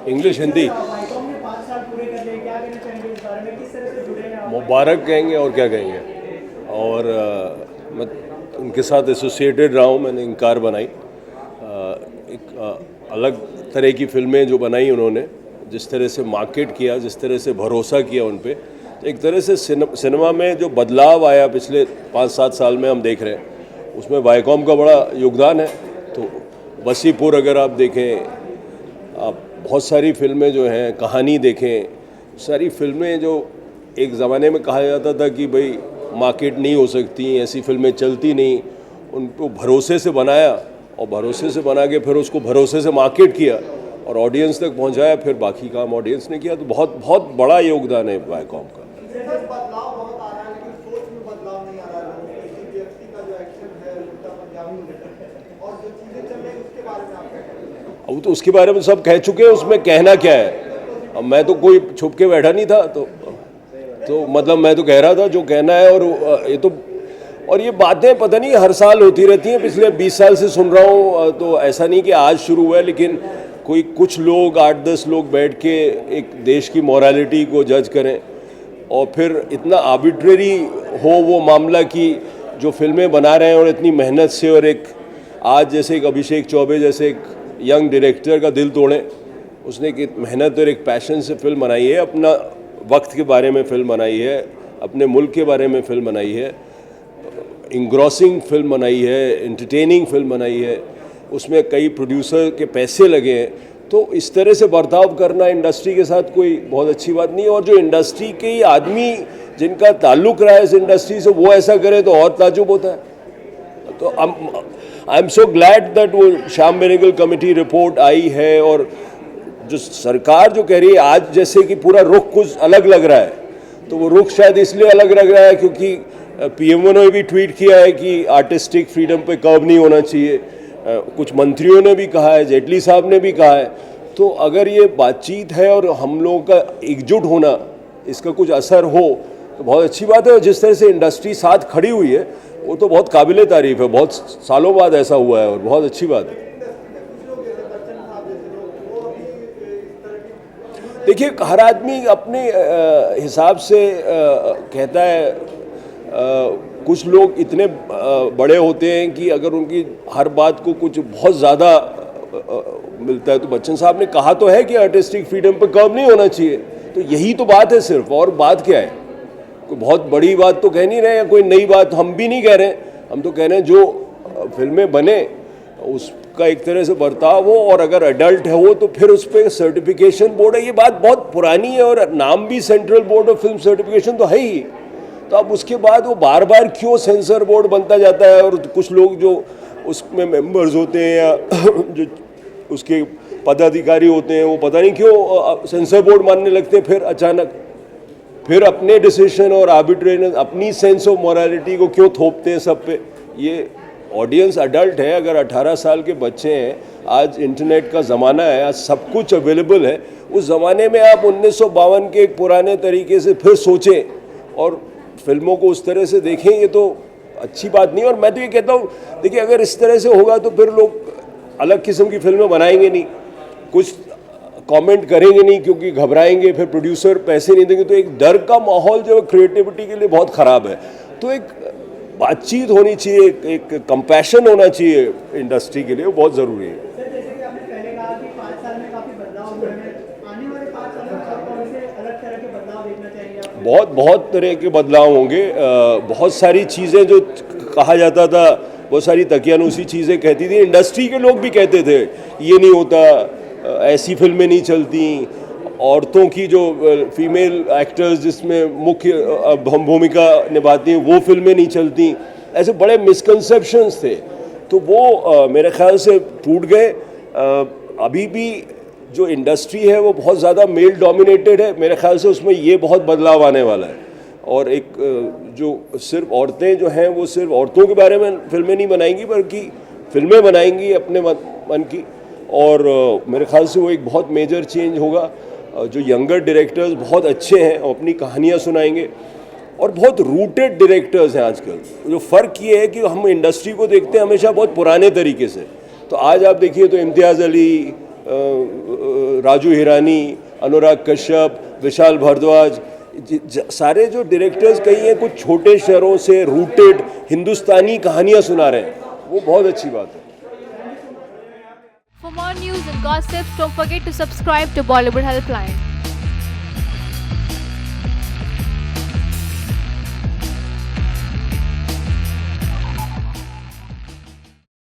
English Hindi Viacom ने 5 साल पूरे कर लिए, क्या कहना चाहेंगे इस बारे में, किस तरह से जुड़े हैं आप? मुबारक कहेंगे और क्या कहेंगे। और मैं उनके साथ एसोसिएटेड रहा हूँ, मैंने इंकार बनाई। एक अलग तरह की फिल्में जो बनाई उन्होंने, जिस तरह से मार्केट किया, जिस तरह से भरोसा किया उन पे, तो एक तरह से सिनेमा में जो बदलाव आया पिछले 5-7 साल में हम देख रहे हैं, उसमें वाईकॉम का बड़ा योगदान है। तो वसीपुर अगर आप देखें, आप बहुत सारी फिल्में जो हैं, कहानी देखें, सारी फिल्में जो एक ज़माने में कहा जाता था कि भाई मार्केट नहीं हो सकती, ऐसी फिल्में चलती नहीं, उनको भरोसे से बनाया और भरोसे से बना के फिर उसको भरोसे से मार्केट किया और ऑडियंस तक पहुंचाया, फिर बाकी काम ऑडियंस ने किया। तो बहुत बहुत बड़ा योगदान है वाईकॉम का। बदलाव बहुत आ रहा है, लेकिन सोच में बदलाव नहीं आ रहा है। किसी व्यक्ति का जो एक्शन है उल्टा पंजाबी और जो चीजें चल रही है उसके बारे में आप क्या कहेंगे? अब तो उसके बारे में सब कह चुके हैं, उसमें कहना क्या है। अब मैं तो कोई छुप के बैठा नहीं था, तो मतलब मैं तो कह रहा था जो कहना है। और ये बातें पता नहीं हर साल होती रहती हैं, पिछले 20 साल से सुन रहा हूँ। तो ऐसा नहीं कि आज शुरू हुआ है, लेकिन कुछ लोग 8-10 लोग बैठ के एक देश की मॉरलिटी को जज करें और फिर इतना आर्बिट्रेरी हो वो मामला कि जो फिल्में बना रहे हैं और इतनी मेहनत से, और एक आज जैसे एक अभिषेक चौबे जैसे एक यंग डायरेक्टर का दिल तोड़ें। उसने एक मेहनत और एक पैशन से फिल्म बनाई है, अपना वक्त के बारे में फिल्म बनाई है, अपने मुल्क के बारे में फिल्म बनाई है, इंग्रॉसिंग फिल्म बनाई है, एंटरटेनिंग फिल्म बनाई है, उसमें कई प्रोड्यूसर के पैसे लगे हैं। तो इस तरह से बर्ताव करना इंडस्ट्री के साथ कोई बहुत अच्छी बात नहीं है। और जो इंडस्ट्री के ही आदमी जिनका ताल्लुक़ रहा है इस इंडस्ट्री से, वो ऐसा करे तो और ताजुब होता है। तो I am so glad that वो श्याम बेनेगल कमेटी रिपोर्ट आई है। और जो सरकार जो कह रही है आज, जैसे कि पूरा रुख कुछ अलग लग रहा है, तो वो रुख शायद इसलिए अलग लग रहा है क्योंकि पीएमओ ने भी ट्वीट किया है कि आर्टिस्टिक फ्रीडम पे कर्व नहीं होना चाहिए। कुछ मंत्रियों ने भी कहा है, जेटली साहब ने भी कहा है। तो अगर ये बातचीत है और हम लोगों का एकजुट होना, इसका कुछ असर हो तो बहुत अच्छी बात है। और जिस तरह से इंडस्ट्री साथ खड़ी हुई है वो तो बहुत काबिले तारीफ़ है। बहुत सालों बाद ऐसा हुआ है और बहुत अच्छी बात है। देखिए, हर आदमी अपने हिसाब से कहता है। कुछ लोग इतने बड़े होते हैं कि अगर उनकी हर बात को कुछ बहुत ज़्यादा मिलता है। तो बच्चन साहब ने कहा तो है कि आर्टिस्टिक फ्रीडम पर कर्व नहीं होना चाहिए, तो यही तो बात है सिर्फ, और बात क्या है। कोई बहुत बड़ी बात तो कह नहीं रहे हैं, कोई नई बात हम भी नहीं कह रहे हैं। हम तो कह रहे हैं जो फिल्में बने उसका एक तरह से बर्ताव हो, और अगर अडल्ट है वो तो फिर उस पर सर्टिफिकेशन बोर्ड है। ये बात बहुत पुरानी है और नाम भी central board of film certification तो है ही। तो अब उसके बाद वो बार बार क्यों सेंसर बोर्ड बनता जाता है, और कुछ लोग जो उसमें मेंबर्स होते हैं या जो उसके पदाधिकारी होते हैं वो पता नहीं क्यों सेंसर बोर्ड मानने लगते हैं। फिर अचानक फिर अपने डिसीजन और आर्बिट्रेरीनेस, अपनी सेंस ऑफ मोरालिटी को क्यों थोपते हैं सब पे। ये ऑडियंस अडल्ट है, अगर 18 साल के बच्चे हैं, आज इंटरनेट का ज़माना है, आज सब कुछ अवेलेबल है। उस ज़माने में आप 1952 के एक पुराने तरीके से फिर सोचें और फिल्मों को उस तरह से देखें, ये तो अच्छी बात नहीं। और मैं तो ये कहता हूँ, देखिए अगर इस तरह से होगा तो फिर लोग अलग किस्म की फिल्में बनाएंगे नहीं, कुछ कमेंट करेंगे नहीं क्योंकि घबराएंगे, फिर प्रोड्यूसर पैसे नहीं देंगे। तो एक डर का माहौल जो क्रिएटिविटी के लिए बहुत ख़राब है। तो एक बातचीत होनी चाहिए, एक कंपैशन होना चाहिए इंडस्ट्री के लिए, वो बहुत ज़रूरी है। सर, जैसे कि आपने पहले कहा कि 5 साल में काफ़ी बदलाव हुए हैं, आने वाले 5 सालों में आप कौन से अलग तरह के बदलाव देखना चाहेंगे आप? बहुत तरह के बदलाव होंगे। बहुत सारी चीज़ें जो कहा जाता था, बहुत सारी तकियानुसी चीज़ें कहती थी, इंडस्ट्री के लोग भी कहते थे ये नहीं होता, ऐसी फिल्में नहीं चलती, औरतों की जो फीमेल एक्टर्स जिसमें मुख्य भूमिका निभाती हैं वो फिल्में नहीं चलती। ऐसे बड़े मिसकंसेप्शंस थे, तो वो मेरे ख्याल से टूट गए। अभी भी जो इंडस्ट्री है वो बहुत ज़्यादा मेल डोमिनेटेड है, मेरे ख्याल से उसमें ये बहुत बदलाव आने वाला है। और एक जो सिर्फ औरतें जो हैं वो सिर्फ औरतों के बारे में फिल्में नहीं बनाएंगी, बल्कि फिल्में बनाएंगी अपने मन की। और मेरे ख्याल से वो एक बहुत मेजर चेंज होगा। जो यंगर डायरेक्टर्स बहुत अच्छे हैं और अपनी कहानियाँ सुनाएंगे, और बहुत रूटेड डायरेक्टर्स हैं आजकल। जो फ़र्क ये है कि हम इंडस्ट्री को देखते हैं हमेशा बहुत पुराने तरीके से। तो आज आप देखिए तो इम्तियाज़ अली, राजू हिरानी, अनुराग कश्यप, विशाल भारद्वाज, सारे जो डायरेक्टर्स कई हैं कुछ छोटे शहरों से रूटेड हिंदुस्तानी कहानियाँ सुना रहे हैं, वो बहुत अच्छी बात है। For more news and gossips, don't forget to subscribe to Bollywood Helpline.